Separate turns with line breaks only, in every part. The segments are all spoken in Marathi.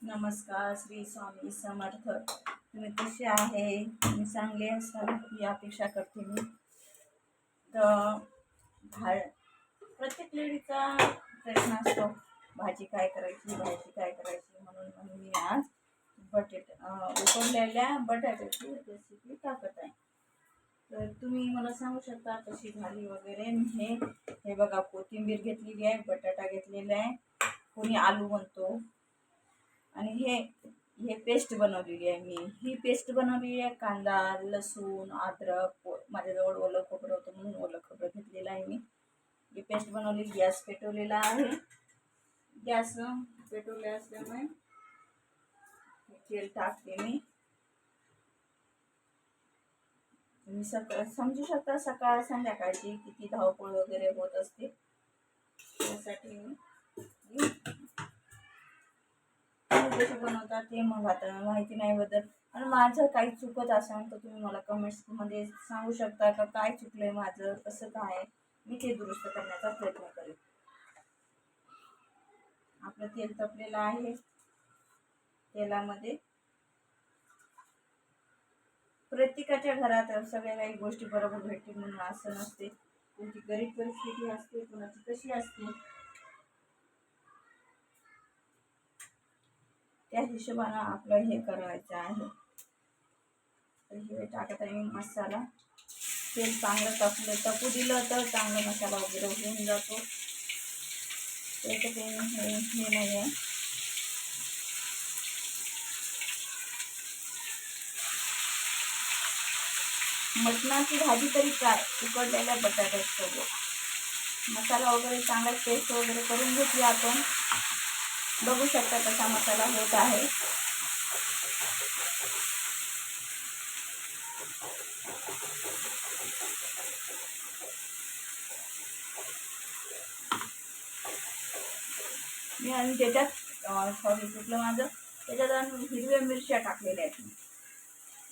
नमस्कार. श्री स्वामी समर्थ. तुम्ही कसे आहे? तुम्ही चांगले असाल ही अपेक्षा करते मी. तर प्रत्येक लेडीचा प्रश्न असतो, भाजी काय करायची, म्हणून मी आज उकडलेल्या बटाट्याची रेसिपी टाकत आहे. तर तुम्ही मला सांगू शकता कशी झाली वगैरे. हे बघा, कोथिंबीर घेतलेली आहे, बटाटा घेतलेला आहे, कोणी आलू म्हणतो, आणि हे पेस्ट बनवलेली आहे. ही पेस्ट बनवलेली आहे. कांदा, लसूण, अद्रक, माझ्याजवळ ओलं खोबरं होतं म्हणून ओलं खोबरं घेतलेलं आहे. मी ही पेस्ट बनवली. गॅस पेटवलेला आहे. गॅस पेटवले असल्यामुळे तेल टाकते मी. तुम्ही समजू शकता सकाळ संध्याकाळची किती धावपळ वगैरे होत असते. त्यासाठी मी कसे बनवतात ते मग आता माहिती नाही बद्दल, आणि माझं काही चुकत असेल तर तुम्ही मला कमेंट्समध्ये सांगू शकता का काय चुकलंय माझं, कसं काय, मी ते दुरुस्त करण्याचा प्रयत्न करेन. आपलं तेल तपलेलं आहे. तेलामध्ये प्रत्येकाच्या घरात सगळ्या काही गोष्टी बरोबर भेटतील म्हणून असं नसते. कोणती गरीब परिस्थिती असते, कोणाची कशी असते, त्या हिशोबानं आपलं हे करायचं आहे. तर हे टाकत आहे मसाला. तेल चांगलं तपू दिलं तर चांगला मसाला वगैरे होऊन जातो. त्याचं हे नाही आहे. मटणाची भाजी तरी काय उकडलेल्या बटाट्यासोबत मसाला वगैरे चांगला पेस्ट वगैरे करून घेतली आपण. बघू शकता कसा मसाला होत आहे. मी आणि त्याच्यात चुकलं माझं, त्याच्यात हिरव्या मिरच्या टाकलेल्या आहेत.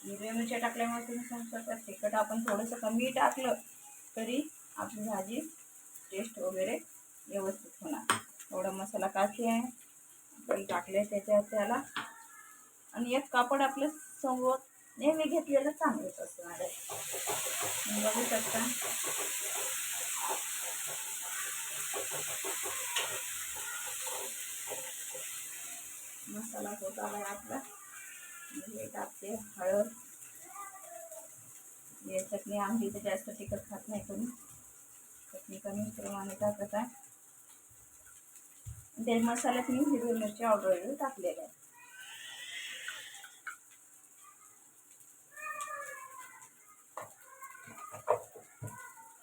हिरव्या मिरच्या टाकल्यामुळे तुम्ही समजू शकता तिखट आपण थोडंसं कमी टाकलं तरी आपली भाजी टेस्ट वगैरे व्यवस्थित होणार. थोडा मसाला काढते आहे आपण टाकले त्याला, आणि एक कापड आपल्या समोर नेहमी घेतलेलं चांगलंच असणार आहे. बघू शकता मसाला होत आलाय आपला. हे टाकते हळद. हे चटणी आमची तर जास्त तिखट खात नाही कोणी, चटणी कमी प्रमाणे टाकत आहे. ते मसाल्यात मी हिरवी मिरची ऑलरेडी टाकलेल्या आहे.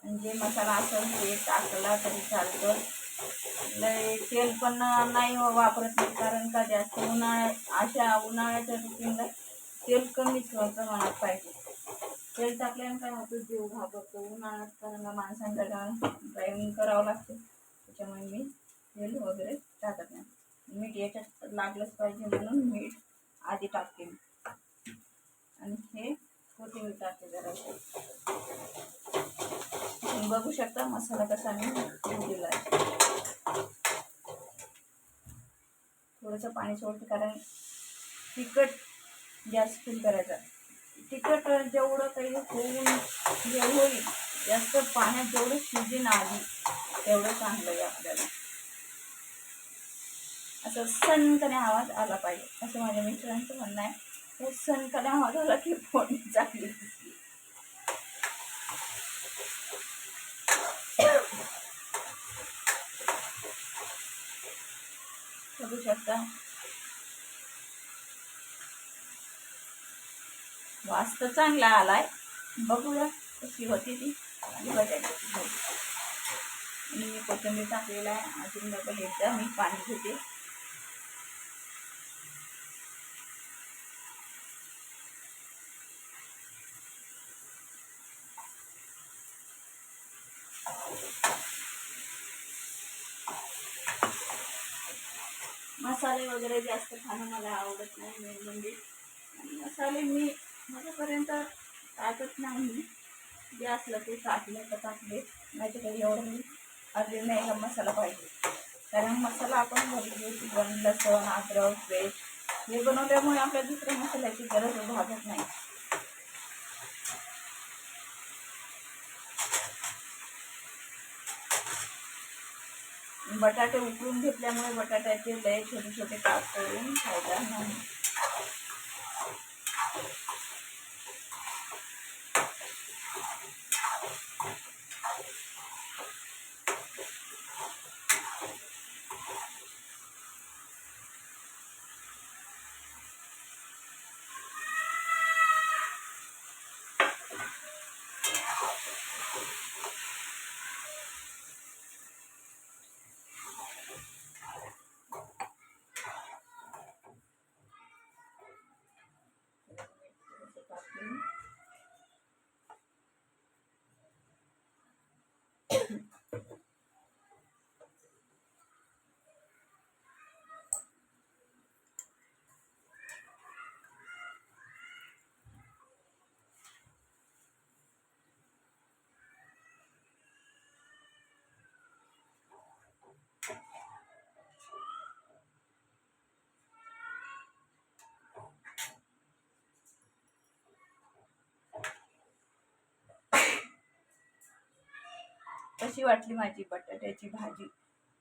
म्हणजे मसाला असेल ते टाकला तरी चालतं. लय तेल पण नाही वापरत नाही, कारण का जास्त उन्हाळ्याच्या ऋतूला तेल कमीच प्रमाणात पाहिजे. तेल टाकल्यानं काय होतं, जीव घाबरतो उन्हाळ्यात, कारण माणसांच्या ड्रायव्हिंग करावं लागते. त्याच्यामुळे मी तेल वगैरे टाकत नाही. मीठ याच्यात लागलंच पाहिजे म्हणून मीठ आधी टाकते मी. आणि हे कोथिंबीर टाकते जरा. तुम्ही बघू शकता मसाला कसा मी दिला आहे. थोडंसं पाणी सोडते, कारण तिखट गॅस फुल करायचा. तिखट जेवढं काही हे होईल, जास्त पाण्यात जेवढं शिजेन आधी तेवढं चांगलं आहे आपल्याला. असं सणकणे आवाज आला पाहिजे असं माझ्या मिस्टरांचं म्हणणं आहे. तो सणकणे आवाज आला की फोडणी चांगली दिसली. बघू शकता वास तर चांगला आलाय. बघूया कशी होती ती. आणि बटाट्याची भाजी आणि मी कोथिंबीर टाकलेला आहे. अजून डबल एकदा मी पाणी घेते. मसाले वगैरे जास्त खाणं मला आवडत नाही. मेन म्हणजे मसाले मी माझ्यापर्यंत टाकत नाही. जे असलं ते टाकले तर टाकले, नाही तर काही एवढं मी अर्धी नाही का मसाला पाहिजे. कारण मसाला आपण घरी बनलं, लसूण, अद्रक, पेस्ट हे बनवल्यामुळे आपल्या दुसऱ्या मसाल्याची गरज भागत नाही. बटाटे उकळून घेतल्यामुळे बटाट्याचे लय छोटे छोटे काप करून फायदा नाही. कशी वाटली माझी बटाट्याची भाजी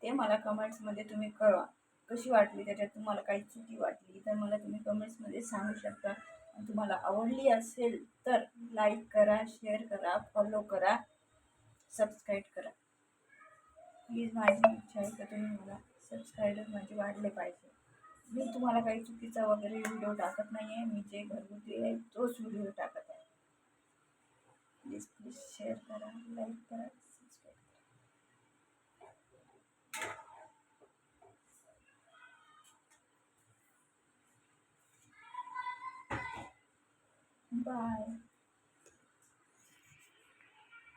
ते मला कमेंट्समध्ये तुम्ही कळवा. कशी वाटली, त्याच्यात तुम्हाला काही चुकी वाटली तर मला तुम्ही कमेंट्समध्ये सांगू शकता. तुम्हाला आवडली असेल तर लाईक करा, शेअर करा, फॉलो करा, सबस्क्राईब करा. प्लीज माझी इच्छा आहे का तुम्ही मला सबस्क्रायबर माझे वाढले पाहिजे. मी तुम्हाला काही चुकीचा वगैरे व्हिडिओ टाकत नाही आहे. मी जे घरगुती आहे तोच व्हिडिओ टाकत आहे. प्लीज प्लीज शेअर करा, लाईक करा, सबस्क्राईब करा. बाय.